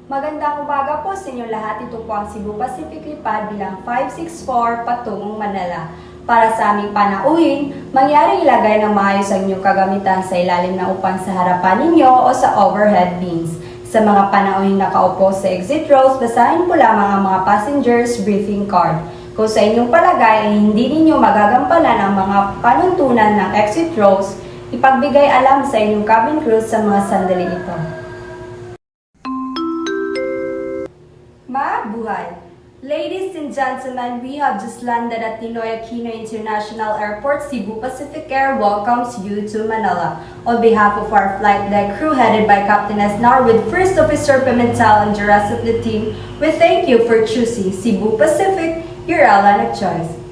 Magandang umaga po sa inyo lahat. Ito po ang Cebu Pacific Lipad bilang 564 patungong Manila. Para sa aming panauhin, mangyaring ilagay ng maayos ang inyong kagamitan sa ilalim ng upan sa harapan ninyo o sa overhead bins. Sa mga panauhin nakaupo sa exit rows, basahin po lamang ang mga passengers briefing card. Kung sa inyong palagay ay hindi ninyo magagampanan ang mga panuntunan ng exit rows, ipagbigay alam sa inyong cabin crew sa mga sandali ito. Mabuhay! Ladies and gentlemen, we have just landed at Ninoy Aquino International Airport. Cebu Pacific Air welcomes you to Manila. On behalf of our flight deck crew headed by Captain Esnar with First Officer Pimentel and the rest of the team, we thank you for choosing Cebu Pacific, your airline of choice.